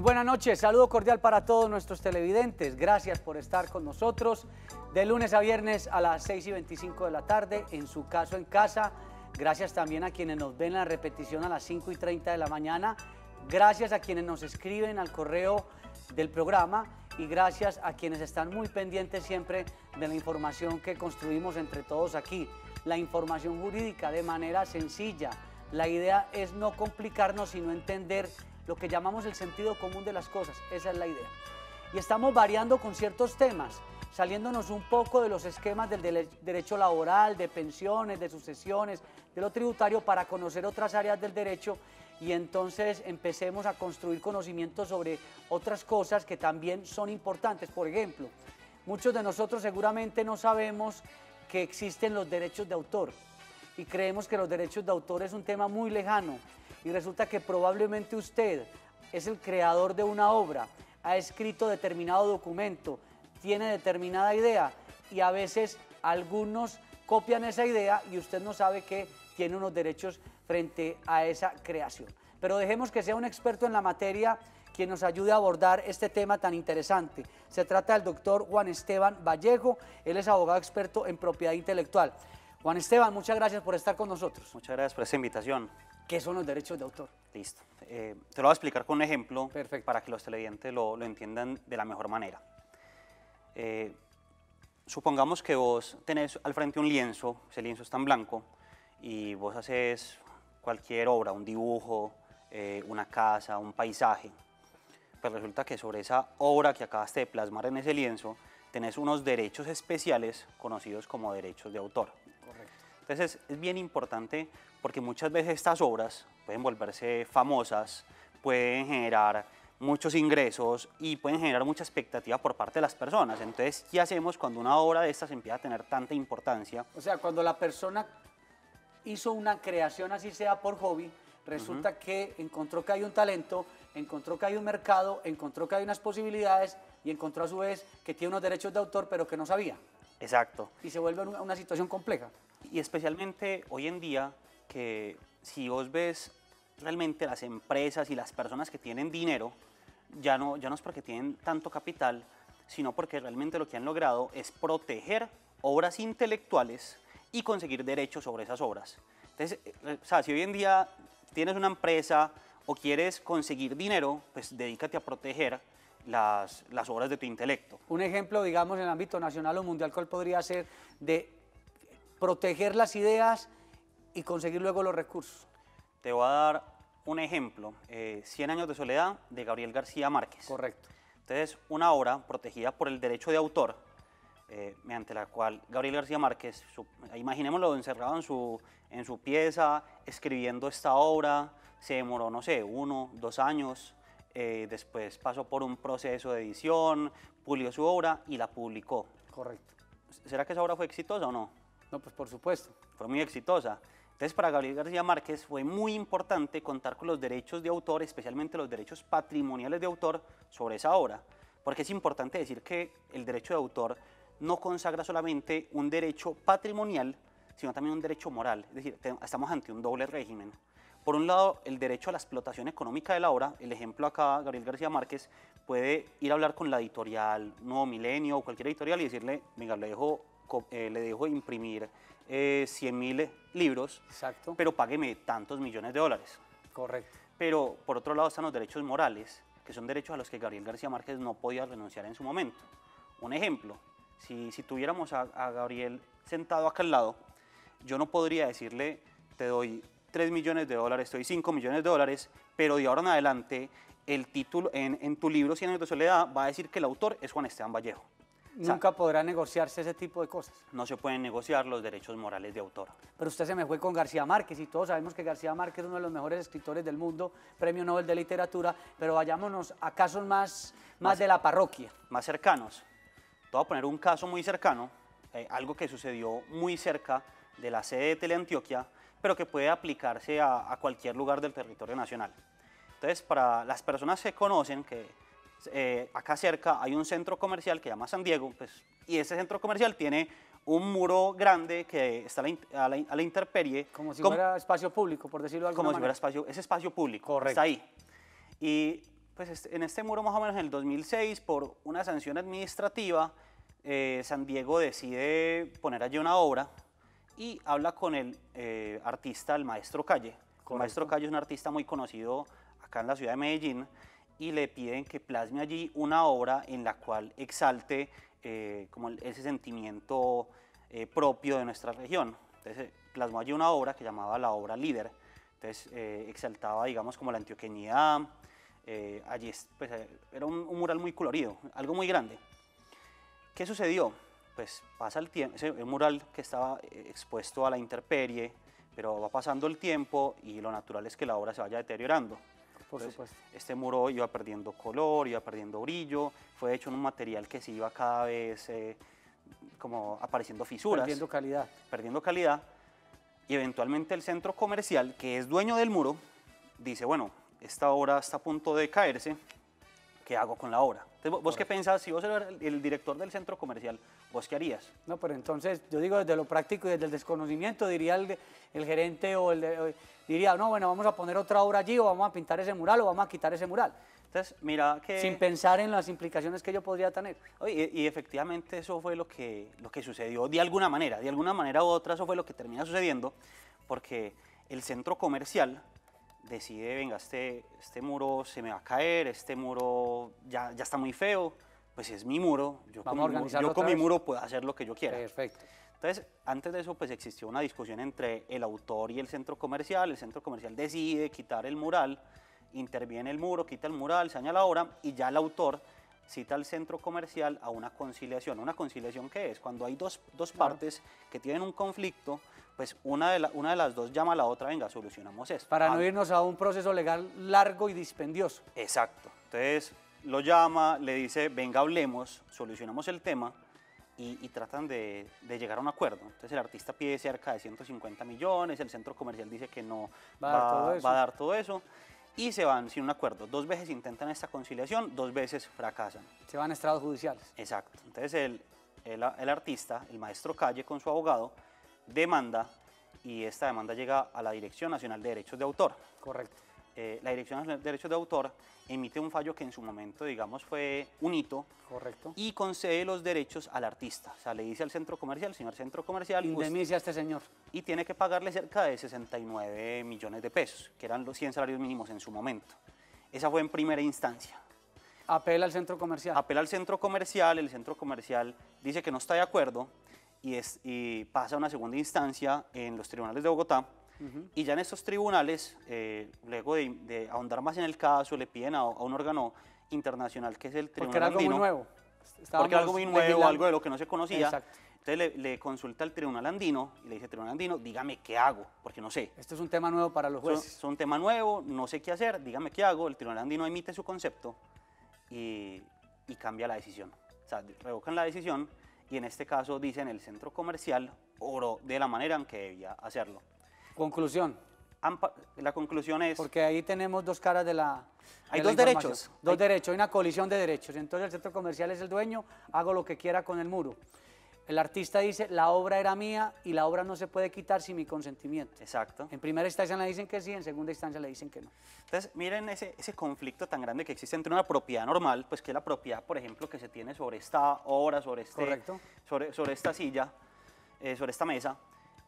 buenas noches, saludo cordial para todos nuestros televidentes. Gracias por estar con nosotros de lunes a viernes a las 6:25 de la tarde, en su caso en casa. Gracias también a quienes nos ven en la repetición a las 5:30 de la mañana. Gracias a quienes nos escriben al correo del programa y gracias a quienes están muy pendientes siempre de la información que construimos entre todos aquí. La información jurídica de manera sencilla. La idea es no complicarnos, sino entender lo que llamamos el sentido común de las cosas. Esa es la idea. Y estamos variando con ciertos temas, saliéndonos un poco de los esquemas del derecho laboral, de pensiones, de sucesiones, de lo tributario, para conocer otras áreas del derecho y entonces empecemos a construir conocimientos sobre otras cosas que también son importantes. Por ejemplo, muchos de nosotros seguramente no sabemos que existen los derechos de autor y creemos que los derechos de autor es un tema muy lejano y resulta que probablemente usted es el creador de una obra, ha escrito determinado documento, tiene determinada idea y a veces algunos copian esa idea y usted no sabe que tiene unos derechos frente a esa creación. Pero dejemos que sea un experto en la materia quien nos ayude a abordar este tema tan interesante. Se trata del doctor Juan Esteban Vallejo, él es abogado experto en propiedad intelectual. Juan Esteban, muchas gracias por estar con nosotros. Muchas gracias por esta invitación. ¿Qué son los derechos de autor? Listo. Te lo voy a explicar con un ejemplo. Perfecto. Para que los televidentes lo entiendan de la mejor manera. Supongamos que vos tenés al frente un lienzo, ese lienzo está en blanco, y vos haces cualquier obra, un dibujo, una casa, un paisaje. Pues resulta que sobre esa obra que acabaste de plasmar en ese lienzo, tenés unos derechos especiales conocidos como derechos de autor. Correcto. Entonces es bien importante porque muchas veces estas obras pueden volverse famosas, pueden generar muchos ingresos y pueden generar mucha expectativa por parte de las personas. Entonces, ¿qué hacemos cuando una obra de estas empieza a tener tanta importancia? O sea, cuando la persona hizo una creación, así sea por hobby, resulta que encontró que hay un talento, encontró que hay un mercado, encontró que hay unas posibilidades y encontró a su vez que tiene unos derechos de autor pero que no sabía. Exacto. Y se vuelve una situación compleja. Y especialmente hoy en día, que si vos ves realmente las empresas y las personas que tienen dinero, ya no es porque tienen tanto capital, sino porque realmente lo que han logrado es proteger obras intelectuales y conseguir derechos sobre esas obras. Entonces, o sea, si hoy en día tienes una empresa o quieres conseguir dinero, pues dedícate a proteger las obras de tu intelecto. Un ejemplo, digamos, en el ámbito nacional o mundial, ¿cuál podría ser de proteger las ideas y conseguir luego los recursos? Te voy a dar un ejemplo, 100 años de soledad de Gabriel García Márquez. Correcto. Entonces, una obra protegida por el derecho de autor, mediante la cual Gabriel García Márquez, imaginémoslo encerrado en su pieza, escribiendo esta obra, se demoró, no sé, 1, 2 años, después pasó por un proceso de edición, pulió su obra y la publicó. Correcto. ¿Será que esa obra fue exitosa o no? No, pues por supuesto. Fue muy exitosa. Entonces, para Gabriel García Márquez fue muy importante contar con los derechos de autor, especialmente los derechos patrimoniales de autor sobre esa obra, porque es importante decir que el derecho de autor no consagra solamente un derecho patrimonial, sino también un derecho moral, es decir, estamos ante un doble régimen. Por un lado, el derecho a la explotación económica de la obra, el ejemplo acá, Gabriel García Márquez puede ir a hablar con la editorial Nuevo Milenio o cualquier editorial y decirle, venga, le dejo imprimir 100.000 libros, exacto, pero págueme tantos millones de dólares. Correcto. Pero por otro lado están los derechos morales, que son derechos a los que Gabriel García Márquez no podía renunciar en su momento. Un ejemplo, si tuviéramos a Gabriel sentado acá al lado, yo no podría decirle, te doy 3 millones de dólares, te doy 5 millones de dólares, pero de ahora en adelante el título en tu libro 100 años de soledad va a decir que el autor es Juan Esteban Vallejo. Nunca podrá negociarse ese tipo de cosas. No se pueden negociar los derechos morales de autor. Pero usted se me fue con García Márquez y todos sabemos que García Márquez es uno de los mejores escritores del mundo, Premio Nobel de Literatura, pero vayámonos a casos más de la parroquia. Más cercanos. Te voy a poner un caso muy cercano, algo que sucedió muy cerca de la sede de Teleantioquia, pero que puede aplicarse a cualquier lugar del territorio nacional. Entonces, para las personas que conocen que acá cerca hay un centro comercial que se llama San Diego, pues, y ese centro comercial tiene un muro grande que está a la intemperie. Como si fuera espacio público, por decirlo de alguna manera. Como si fuera espacio público. Correcto. Está ahí. Y Pues en este muro más o menos en el 2006, por una sanción administrativa, San Diego decide poner allí una obra y habla con el artista, el Maestro Calle. El Maestro Calle es un artista muy conocido acá en la ciudad de Medellín y le piden que plasme allí una obra en la cual exalte como ese sentimiento propio de nuestra región. Entonces plasmó allí una obra que llamaba la obra Líder. Entonces exaltaba, digamos, como la antioqueñidad. Allí pues, era un mural muy colorido, algo muy grande. ¿Qué sucedió? Pues pasa el tiempo, ese mural que estaba expuesto a la intemperie, pero va pasando el tiempo y lo natural es que la obra se vaya deteriorando. Por supuesto. Este muro iba perdiendo color, iba perdiendo brillo, fue hecho en un material que se iba cada vez como apareciendo fisuras. Perdiendo calidad. Perdiendo calidad. Y eventualmente el centro comercial, que es dueño del muro, dice, bueno, esta obra está a punto de caerse, ¿qué hago con la obra? Entonces, ¿vos qué pensás? Si vos eres el director del centro comercial, ¿vos qué harías? No, pero entonces, yo digo desde lo práctico y desde el desconocimiento, diría el gerente diría, no, bueno, vamos a poner otra obra allí, o vamos a pintar ese mural, o vamos a quitar ese mural. Entonces, mira que... Sin pensar en las implicaciones que yo podría tener. Y efectivamente eso fue lo que sucedió de alguna manera u otra, eso fue lo que termina sucediendo, porque el centro comercial decide, venga, este muro se me va a caer, este muro ya está muy feo, pues es mi muro, yo con mi muro puedo hacer lo que yo quiera. Perfecto. Entonces, antes de eso, pues existió una discusión entre el autor y el centro comercial decide quitar el mural, interviene el muro, quita el mural, se daña la obra y ya el autor cita al centro comercial a una conciliación. ¿Una conciliación qué es? Cuando hay dos partes que tienen un conflicto, pues una de las dos llama a la otra, venga, solucionamos esto. Para no irnos a un proceso legal largo y dispendioso. Exacto. Entonces lo llama, le dice, venga, hablemos, solucionamos el tema y tratan de llegar a un acuerdo. Entonces el artista pide cerca de 150 millones, el centro comercial dice que no va a dar todo eso. Y se van sin un acuerdo. 2 veces intentan esta conciliación, 2 veces fracasan. Se van a estrados judiciales. Exacto. Entonces el artista, el Maestro Calle con su abogado, demanda y esta demanda llega a la Dirección Nacional de Derechos de Autor. Correcto. La Dirección Nacional de Derechos de Autor emite un fallo que en su momento, digamos, fue un hito. Correcto. Y concede los derechos al artista. O sea, le dice al centro comercial, señor centro comercial, indemnice a este señor. Y tiene que pagarle cerca de 69 millones de pesos, que eran los 100 salarios mínimos en su momento. Esa fue en primera instancia. Apela al centro comercial. Apela al centro comercial, el centro comercial dice que no está de acuerdo y pasa a una segunda instancia en los tribunales de Bogotá. Y ya en estos tribunales, luego de ahondar más en el caso, le piden a un órgano internacional que es el Tribunal Andino. Porque era algo muy nuevo. Porque era algo muy nuevo, algo de lo que no se conocía. Exacto. Entonces le consulta al Tribunal Andino y le dice, Tribunal Andino, dígame qué hago, porque no sé. Esto es un tema nuevo para los jueces. Es un tema nuevo, no sé qué hacer, dígame qué hago. El Tribunal Andino emite su concepto y cambia la decisión. O sea, revocan la decisión y en este caso dicen el centro comercial obró de la manera en que debía hacerlo. Conclusión. La conclusión es... Porque ahí tenemos dos caras de la... Hay dos derechos. Dos derechos, hay una colisión de derechos. Entonces el centro comercial es el dueño, hago lo que quiera con el muro. El artista dice, la obra era mía y la obra no se puede quitar sin mi consentimiento. Exacto. En primera instancia le dicen que sí, en segunda instancia le dicen que no. Entonces, miren ese conflicto tan grande que existe entre una propiedad normal, pues que es la propiedad, por ejemplo, que se tiene sobre esta obra, sobre esta silla, sobre esta mesa,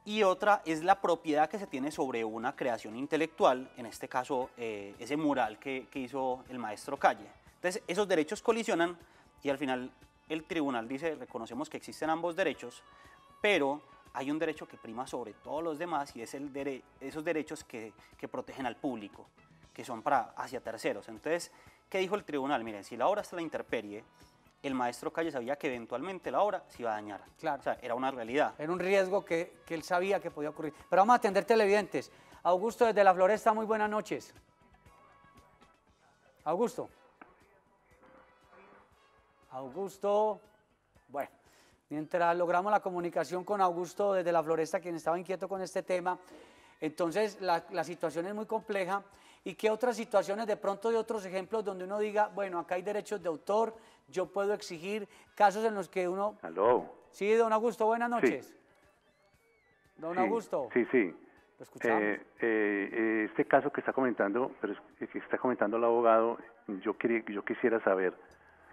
y otra es la propiedad que se tiene sobre una creación intelectual, en este caso ese mural que hizo el Maestro Calle. Entonces, esos derechos colisionan y al final el tribunal dice, reconocemos que existen ambos derechos, pero hay un derecho que prima sobre todos los demás y es esos derechos que protegen al público, que son hacia terceros. Entonces, ¿qué dijo el tribunal? Miren, si la obra está en la intemperie, el Maestro Calle sabía que eventualmente la obra se iba a dañar. Claro. O sea, era una realidad. Era un riesgo que él sabía que podía ocurrir. Pero vamos a atender televidentes. Augusto desde La Floresta, muy buenas noches. Augusto. Bueno, mientras logramos la comunicación con Augusto desde La Floresta, quien estaba inquieto con este tema, entonces la situación es muy compleja. ¿Y qué otras situaciones, de pronto de otros ejemplos donde uno diga, bueno, acá hay derechos de autor, yo puedo exigir casos en los que uno... ¿Aló? Sí, don Augusto, buenas noches. Sí. Don Augusto. Sí. Lo escuchamos. Este caso que está comentando, pero que está comentando el abogado, yo quisiera saber,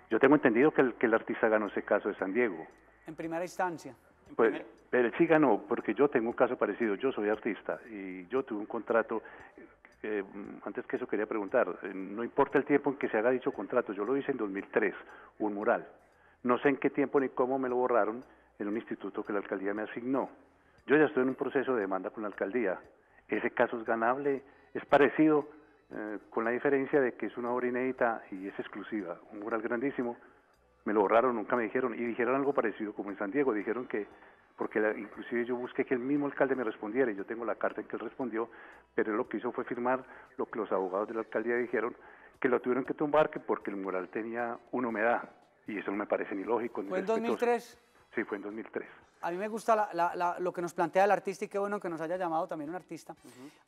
yo tengo entendido que el artista ganó ese caso de San Diego. En primera instancia. Pues, pero él sí ganó, porque yo tengo un caso parecido, yo soy artista y yo tuve un contrato, antes que eso quería preguntar, no importa el tiempo en que se haga dicho contrato, yo lo hice en 2003, un mural, no sé en qué tiempo ni cómo me lo borraron en un instituto que la alcaldía me asignó. Yo ya estoy en un proceso de demanda con la alcaldía, ese caso es ganable, es parecido, con la diferencia de que es una obra inédita y es exclusiva, un mural grandísimo. Me lo borraron, nunca me dijeron, y dijeron algo parecido como en San Diego, dijeron que, porque inclusive yo busqué que el mismo alcalde me respondiera, y yo tengo la carta en que él respondió, pero él lo que hizo fue firmar lo que los abogados de la alcaldía dijeron, que lo tuvieron que tumbar, que porque el mural tenía una humedad, y eso no me parece ni lógico, ni ¿Fue en respetuoso. 2003? Sí, fue en 2003. A mí me gusta lo que nos plantea el artista y qué bueno que nos haya llamado también un artista,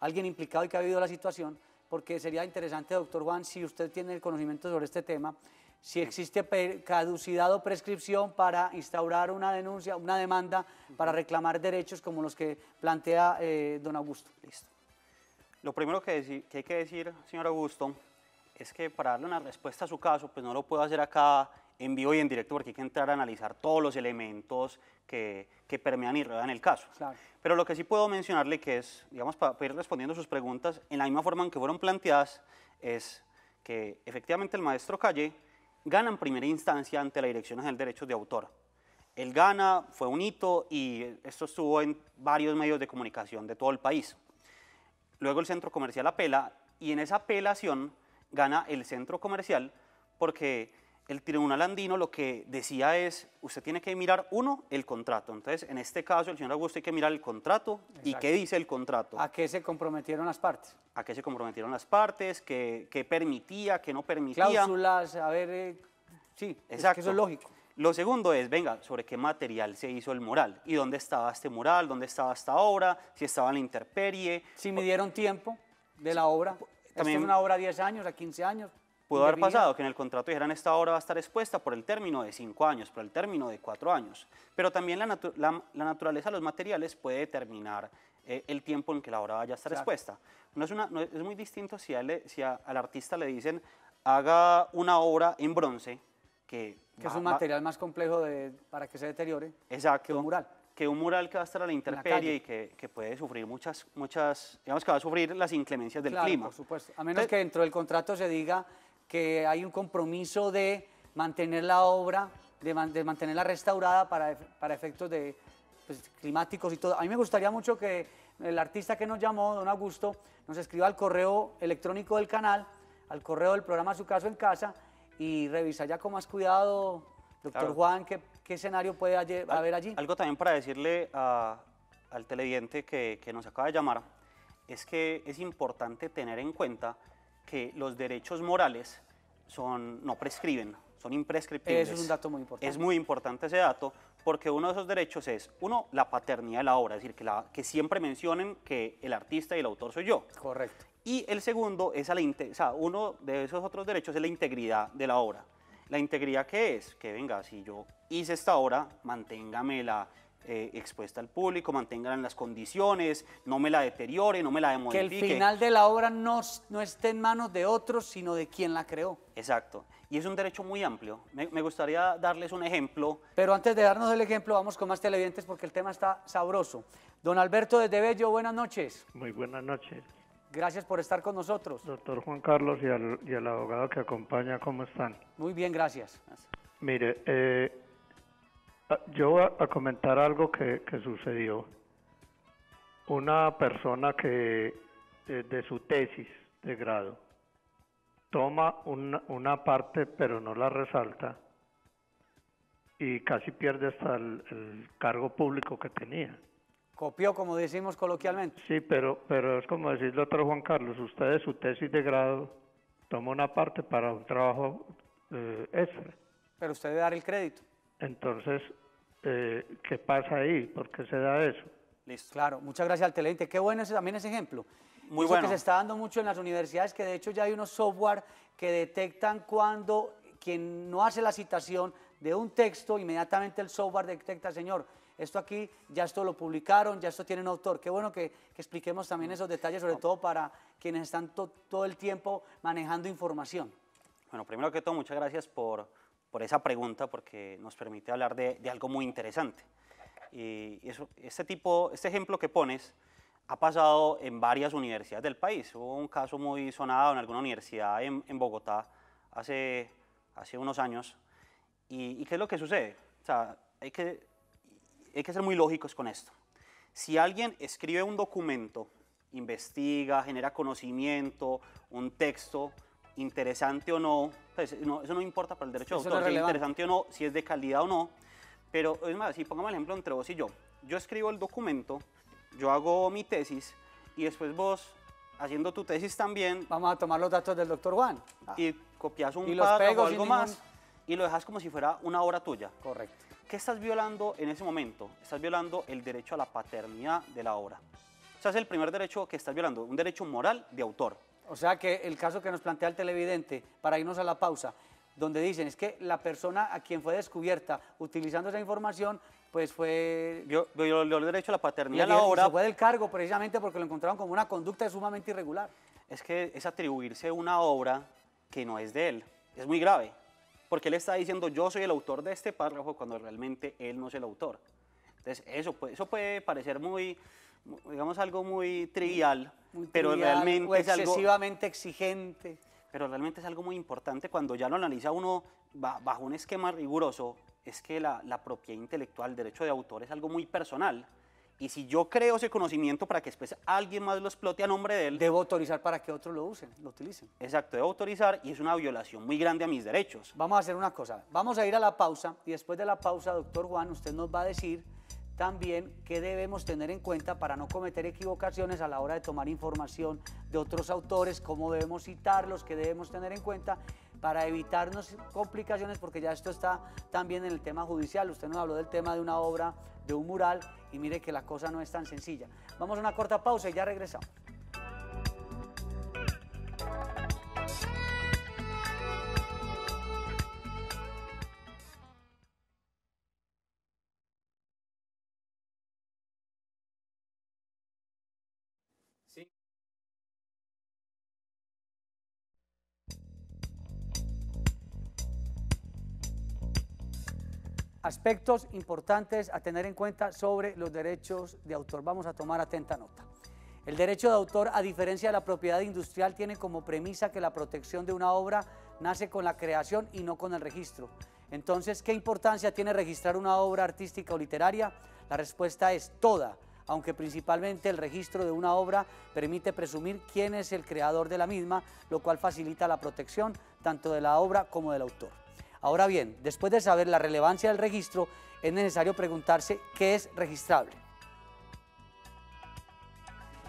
alguien implicado y que ha vivido la situación, porque sería interesante, doctor Juan, si usted tiene el conocimiento sobre este tema, si existe caducidad o prescripción para instaurar una denuncia, una demanda para reclamar derechos como los que plantea don Augusto. Listo. Lo primero que hay que decir, señor Augusto, es que para darle una respuesta a su caso, pues no lo puedo hacer acá en vivo y en directo porque hay que entrar a analizar todos los elementos que permean y rodean el caso. Claro. Pero lo que sí puedo mencionarle que es, digamos, para ir respondiendo sus preguntas en la misma forma en que fueron planteadas, es que efectivamente el maestro Calle gana en primera instancia ante la Dirección General de Derechos de Autor. Él gana, fue un hito y esto estuvo en varios medios de comunicación de todo el país. Luego el centro comercial apela y en esa apelación gana el centro comercial porque el tribunal andino lo que decía es, usted tiene que mirar, uno, el contrato. Entonces, en este caso, el señor Augusto hay que mirar el contrato. Exacto. ¿Y qué dice el contrato? ¿A qué se comprometieron las partes? ¿A qué se comprometieron las partes? ¿Qué permitía, qué no permitía? Cláusulas, a ver, sí, exacto. Es que eso es lógico. Lo segundo es, venga, sobre qué material se hizo el mural y dónde estaba este mural, dónde estaba esta obra, si estaba en la intemperie. Si midieron tiempo de la obra. También, ¿esto es una obra a 10 años, a 15 años? Pudo haber pasado que en el contrato dijeran esta obra va a estar expuesta por el término de 5 años, por el término de 4 años. Pero también la naturaleza de los materiales puede determinar el tiempo en que la obra vaya a estar expuesta. Es muy distinto si al artista le dicen haga una obra en bronce, que es un material más complejo para que se deteriore. Exacto. Que un mural. Que un mural que va a estar a la intemperie y que puede sufrir muchas, digamos que va a sufrir las inclemencias del clima. Por supuesto. A menos que dentro del contrato se diga que hay un compromiso de mantener la obra, de mantenerla restaurada para efectos climáticos y todo. A mí me gustaría mucho que el artista que nos llamó, don Augusto, nos escriba al correo electrónico del canal, al correo del programa Su Caso en Casa, y revisar ya con más cuidado, doctor claro. Juan, qué escenario puede haber allí. Algo también para decirle al televidente que nos acaba de llamar, es que es importante tener en cuenta que los derechos morales no prescriben, son imprescriptibles. Eso es un dato muy importante. Es muy importante ese dato, porque uno de esos derechos es, uno, la paternidad de la obra, es decir, que siempre mencionen que el artista y el autor soy yo. Correcto. Y el segundo es uno de esos otros derechos es la integridad de la obra. ¿La integridad qué es? Que venga, si yo hice esta obra, manténgamela expuesta al público, manténgala en las condiciones, no me la deteriore, no me la modifique. Que el final de la obra no esté en manos de otros, sino de quien la creó. Exacto. Y es un derecho muy amplio. Me gustaría darles un ejemplo. Pero antes de darnos el ejemplo, vamos con más televidentes porque el tema está sabroso. Don Alberto desde Bello, buenas noches. Muy buenas noches. Gracias por estar con nosotros. Doctor Juan Carlos y al abogado que acompaña, ¿cómo están? Muy bien, gracias. Mire, yo voy a comentar algo que sucedió. Una persona que de su tesis de grado toma una parte pero no la resalta y casi pierde hasta el cargo público que tenía. Copió, como decimos coloquialmente. Sí, pero es como decir el doctor Juan Carlos, usted de su tesis de grado toma una parte para un trabajo extra. Pero usted debe dar el crédito. Entonces, ¿qué pasa ahí? ¿Por qué se da eso? Listo. Claro, muchas gracias al televidente. Qué bueno también ese ejemplo. Muy eso bueno. Que se está dando mucho en las universidades, que de hecho ya hay unos software que detectan cuando quien no hace la citación de un texto, inmediatamente el software detecta, señor, esto aquí, ya esto lo publicaron, ya esto tiene un autor. Qué bueno que expliquemos también esos detalles, sobre todo para quienes están todo el tiempo manejando información. Bueno, primero que todo, muchas gracias por esa pregunta, porque nos permite hablar de algo muy interesante. Y este ejemplo que pones ha pasado en varias universidades del país. Hubo un caso muy sonado en alguna universidad en Bogotá hace unos años. ¿Y qué es lo que sucede? O sea, hay que ser muy lógicos con esto. Si alguien escribe un documento, investiga, genera conocimiento, un texto, interesante o no, pues eso no importa para el derecho de autor, si es interesante o no, si es de calidad o no, pero es más, si pongamos el ejemplo entre vos y yo escribo el documento, yo hago mi tesis y después vos, haciendo tu tesis también... Vamos a tomar los datos del doctor Juan. Y copias un párrafo o algo más y lo dejas como si fuera una obra tuya. Correcto. ¿Qué estás violando en ese momento? Estás violando el derecho a la paternidad de la obra. O sea, es el primer derecho que estás violando, un derecho moral de autor. O sea que el caso que nos plantea el televidente, para irnos a la pausa, donde dicen es que la persona a quien fue descubierta utilizando esa información, pues fue... Violó el derecho a la paternidad de la obra. Se fue del cargo precisamente porque lo encontraron como una conducta sumamente irregular. Es que es atribuirse una obra que no es de él. Es muy grave, porque él está diciendo yo soy el autor de este párrafo cuando realmente él no es el autor. Entonces eso puede parecer muy, digamos, algo muy trivial, pero realmente o excesivamente exigente. Pero realmente es algo muy importante cuando ya lo analiza uno bajo un esquema riguroso, es que la propiedad intelectual, el derecho de autor es algo muy personal. Y si yo creo ese conocimiento para que después alguien más lo explote a nombre de él... Debo autorizar para que otros lo usen, lo utilicen. Exacto, debo autorizar y es una violación muy grande a mis derechos. Vamos a hacer una cosa, vamos a ir a la pausa y después de la pausa, doctor Juan, usted nos va a decir también qué debemos tener en cuenta para no cometer equivocaciones a la hora de tomar información de otros autores, cómo debemos citarlos, qué debemos tener en cuenta para evitarnos complicaciones, porque ya esto está también en el tema judicial. Usted nos habló del tema de una obra, de un mural, y mire que la cosa no es tan sencilla. Vamos a una corta pausa y ya regresamos. Aspectos importantes a tener en cuenta sobre los derechos de autor. Vamos a tomar atenta nota. El derecho de autor, a diferencia de la propiedad industrial, tiene como premisa que la protección de una obra nace con la creación y no con el registro. Entonces, ¿qué importancia tiene registrar una obra artística o literaria? La respuesta es toda, aunque principalmente el registro de una obra permite presumir quién es el creador de la misma, lo cual facilita la protección tanto de la obra como del autor. Ahora bien, después de saber la relevancia del registro, es necesario preguntarse qué es registrable.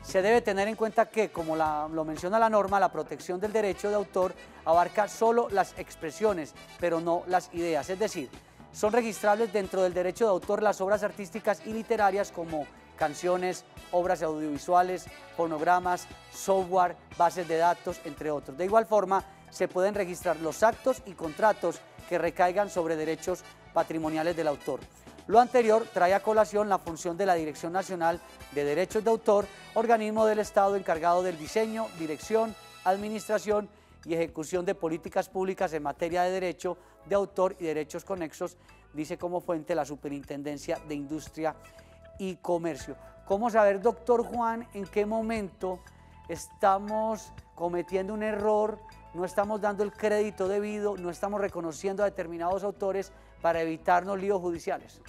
Se debe tener en cuenta que, como lo menciona la norma, la protección del derecho de autor abarca solo las expresiones, pero no las ideas. Es decir, son registrables dentro del derecho de autor las obras artísticas y literarias como canciones, obras audiovisuales, fonogramas, software, bases de datos, entre otros. De igual forma, se pueden registrar los actos y contratos que recaigan sobre derechos patrimoniales del autor. Lo anterior trae a colación la función de la Dirección Nacional de Derechos de Autor, organismo del Estado encargado del diseño, dirección, administración y ejecución de políticas públicas en materia de derecho de autor y derechos conexos, dice como fuente la Superintendencia de Industria y Comercio. ¿Cómo saber, doctor Juan, en qué momento estamos cometiendo un error, no estamos dando el crédito debido, no estamos reconociendo a determinados autores para evitarnos líos judiciales?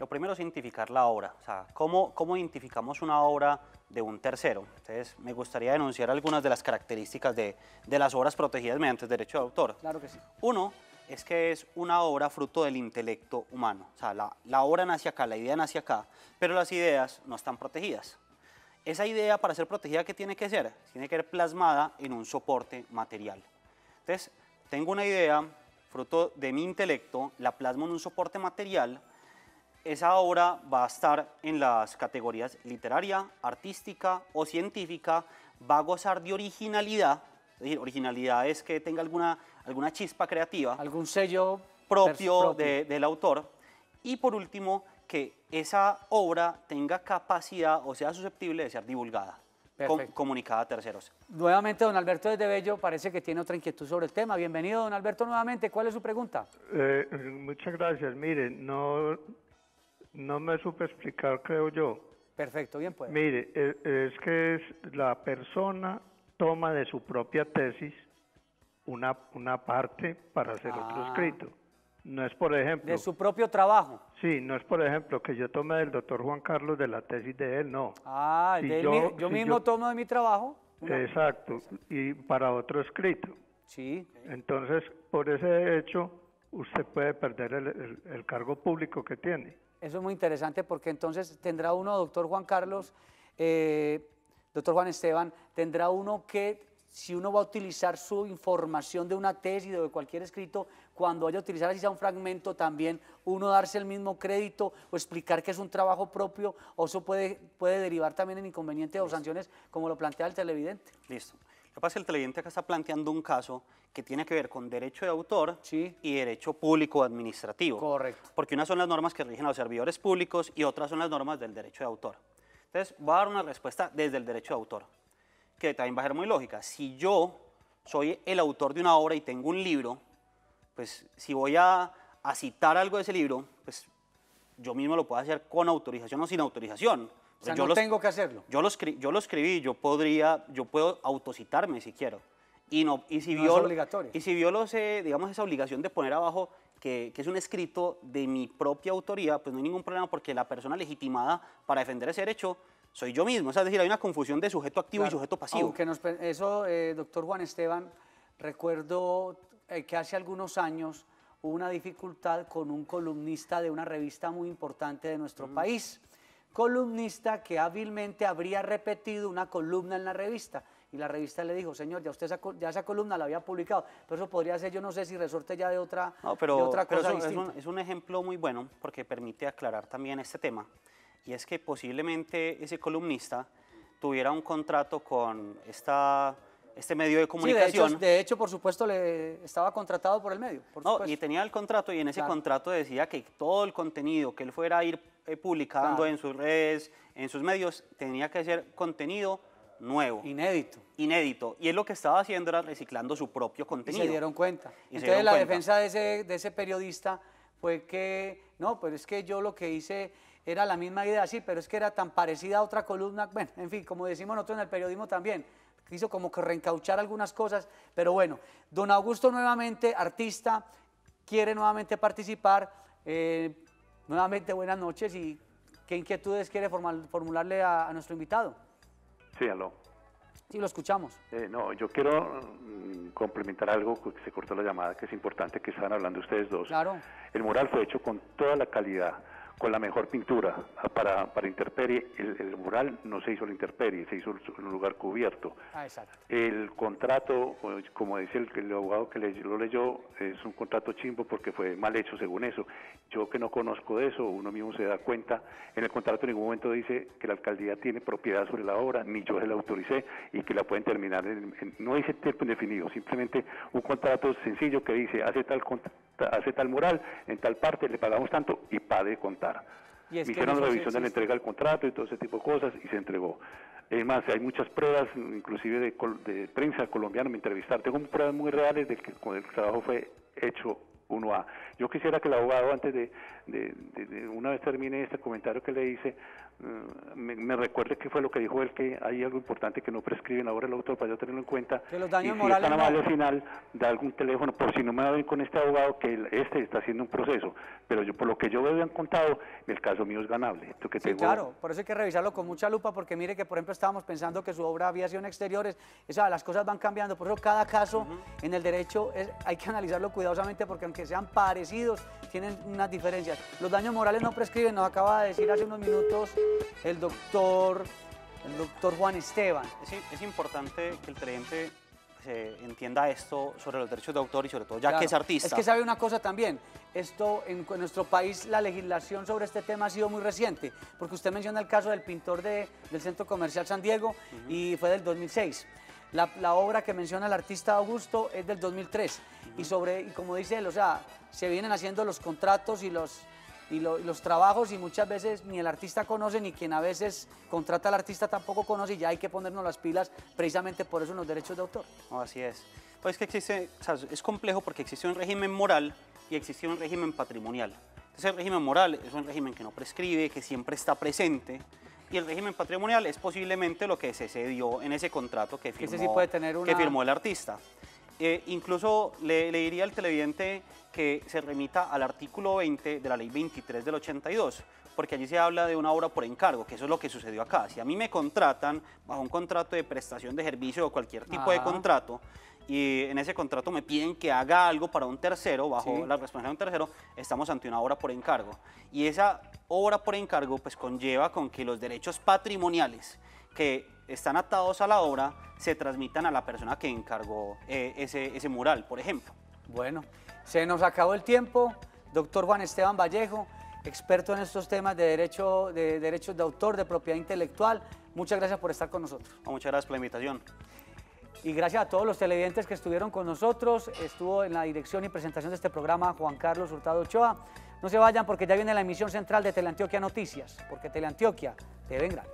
Lo primero es identificar la obra, o sea, ¿cómo identificamos una obra de un tercero? Entonces, me gustaría denunciar algunas de las características de las obras protegidas mediante el derecho de autor. Claro que sí. Uno, es que es una obra fruto del intelecto humano, o sea, la obra nace acá, la idea nace acá, pero las ideas no están protegidas. Esa idea, para ser protegida, ¿qué tiene que ser? Tiene que ser plasmada en un soporte material. Entonces, tengo una idea, fruto de mi intelecto, la plasmo en un soporte material. Esa obra va a estar en las categorías literaria, artística o científica, va a gozar de originalidad, es decir, originalidad es que tenga alguna chispa creativa. Algún sello propio del autor. Y por último, que esa obra tenga capacidad o sea susceptible de ser divulgada. Perfecto. comunicada a terceros. Nuevamente, don Alberto desde Bello parece que tiene otra inquietud sobre el tema. Bienvenido, don Alberto, nuevamente. ¿Cuál es su pregunta? Muchas gracias. Mire, no me supe explicar, creo yo. Perfecto, bien pues. Mire, es que la persona toma de su propia tesis una parte para hacer otro escrito. No es, por ejemplo... De su propio trabajo. Sí, no es, por ejemplo, que yo tome del doctor Juan Carlos de la tesis de él, no. Si yo mismo tomo de mi trabajo. Exacto, y para otro escrito. Sí. Entonces, por ese hecho, usted puede perder el cargo público que tiene. Eso es muy interesante porque entonces tendrá uno, doctor Juan Carlos, doctor Juan Esteban, tendrá uno que, si uno va a utilizar su información de una tesis o de cualquier escrito, cuando vaya a utilizar así sea un fragmento también, uno darse el mismo crédito o explicar que es un trabajo propio, o eso puede derivar también en inconvenientes o sanciones, como lo plantea el televidente. Listo. Lo que pasa es que el televidente acá está planteando un caso que tiene que ver con derecho de autor y derecho público administrativo. Correcto. Porque unas son las normas que rigen a los servidores públicos y otras son las normas del derecho de autor. Entonces, voy a dar una respuesta desde el derecho de autor, que también va a ser muy lógica. Si yo soy el autor de una obra y tengo un libro, pues si voy a citar algo de ese libro, pues yo mismo lo puedo hacer con autorización o sin autorización. O sea, no tengo que hacerlo. Yo lo escribí, yo puedo autocitarme si quiero. Y si no es obligatorio. Y si violo digamos, esa obligación de poner abajo que es un escrito de mi propia autoría, pues no hay ningún problema porque la persona legitimada para defender ese derecho soy yo mismo. O sea, es decir, hay una confusión de sujeto activo y sujeto pasivo. Aunque eso, doctor Juan Esteban, recuerdo que hace algunos años hubo una dificultad con un columnista de una revista muy importante de nuestro país. Columnista que hábilmente habría repetido una columna en la revista. Y la revista le dijo, señor, ya usted esa columna la había publicado, pero eso podría ser, yo no sé si resorte ya de otra, de otra cosa distinta. Es un ejemplo muy bueno porque permite aclarar también este tema. Y es que posiblemente ese columnista tuviera un contrato con este medio de comunicación. Sí, de hecho, por supuesto, estaba contratado por el medio. Y tenía el contrato y en ese contrato decía que todo el contenido que él fuera a ir publicando en sus redes, en sus medios, tenía que ser contenido nuevo. Inédito. Y él lo que estaba haciendo era reciclando su propio contenido. Y se dieron cuenta. Entonces la defensa de ese periodista fue que, no, pero es que yo lo que hice era la misma idea, sí, pero es que era tan parecida a otra columna, bueno, en fin, como decimos nosotros en el periodismo también, quiso como que reencauchar algunas cosas, pero bueno, don Augusto nuevamente, artista, quiere nuevamente participar, nuevamente buenas noches y qué inquietudes quiere formularle a nuestro invitado. Sí, aló. Sí, lo escuchamos. No, yo quiero complementar algo que se cortó la llamada, que es importante, que estaban hablando ustedes dos. Claro. El mural fue hecho con toda la calidad, con la mejor pintura para intemperie. El mural no se hizo en la intemperie, se hizo en un lugar cubierto. Exacto. El contrato, como dice el abogado que lo leyó, es un contrato chimbo porque fue mal hecho según eso. Yo que no conozco de eso, uno mismo se da cuenta. En el contrato en ningún momento dice que la alcaldía tiene propiedad sobre la obra, ni yo se la autoricé, y que la pueden terminar no dice tiempo indefinido, simplemente un contrato sencillo que dice hace tal mural, en tal parte le pagamos tanto y pa' de contar. Hicieron revisión de la entrega del contrato y todo ese tipo de cosas y se entregó. Es más, hay muchas pruebas, inclusive de prensa colombiana, me entrevistaron. Tengo pruebas muy reales de que con el trabajo fue hecho 1A. Yo quisiera que el abogado, antes de una vez termine este comentario que le hice, me recuerde qué fue lo que dijo él, que hay algo importante que no prescriben ahora el autor, para yo tenerlo en cuenta. Que los daños y morales si es tan amable al final, da algún teléfono, por si no me va bien con este abogado, que está haciendo un proceso. Pero yo, por lo que yo me han contado, el caso mío es ganable. Sí, claro, por eso hay que revisarlo con mucha lupa, porque mire que, por ejemplo, estábamos pensando que su obra había sido en exteriores, las cosas van cambiando, por eso cada caso en el derecho hay que analizarlo cuidadosamente, porque aunque sean parecidos, tienen unas diferencias. Los daños morales no prescriben, nos acaba de decir hace unos minutos el doctor Juan Esteban. Es importante que el televidente entienda esto sobre los derechos de autor y sobre todo ya que es artista. Es que sabe una cosa también, esto en nuestro país la legislación sobre este tema ha sido muy reciente, porque usted menciona el caso del pintor del Centro Comercial San Diego y fue del 2006. La obra que menciona el artista Augusto es del 2003 y como dice él, o sea, se vienen haciendo los contratos y y los trabajos, y muchas veces ni el artista conoce, ni quien a veces contrata al artista tampoco conoce, y ya hay que ponernos las pilas precisamente por eso en los derechos de autor. No, así es. Pues que existe, o sea, es complejo porque existe un régimen moral y existe un régimen patrimonial. Entonces el régimen moral es un régimen que no prescribe, que siempre está presente, y el régimen patrimonial es posiblemente lo que se cedió en ese contrato que firmó, sí puede tener que firmó el artista. Incluso le diría al televidente que se remita al artículo 20 de la ley 23 del 82, porque allí se habla de una obra por encargo, que eso es lo que sucedió acá. Si a mí me contratan bajo un contrato de prestación de servicio o cualquier tipo de contrato, y en ese contrato me piden que haga algo para un tercero, bajo la responsabilidad de un tercero, estamos ante una obra por encargo. Y esa obra por encargo pues conlleva con que los derechos patrimoniales que están atados a la obra se transmitan a la persona que encargó ese mural, por ejemplo. Bueno, se nos acabó el tiempo. Doctor Juan Esteban Vallejo, experto en estos temas de derechos de autor, de propiedad intelectual. Muchas gracias por estar con nosotros. Muchas gracias por la invitación. Y gracias a todos los televidentes que estuvieron con nosotros. Estuvo en la dirección y presentación de este programa Juan Carlos Hurtado Ochoa. No se vayan porque ya viene la emisión central de Teleantioquia Noticias, porque Teleantioquia te ve en grande.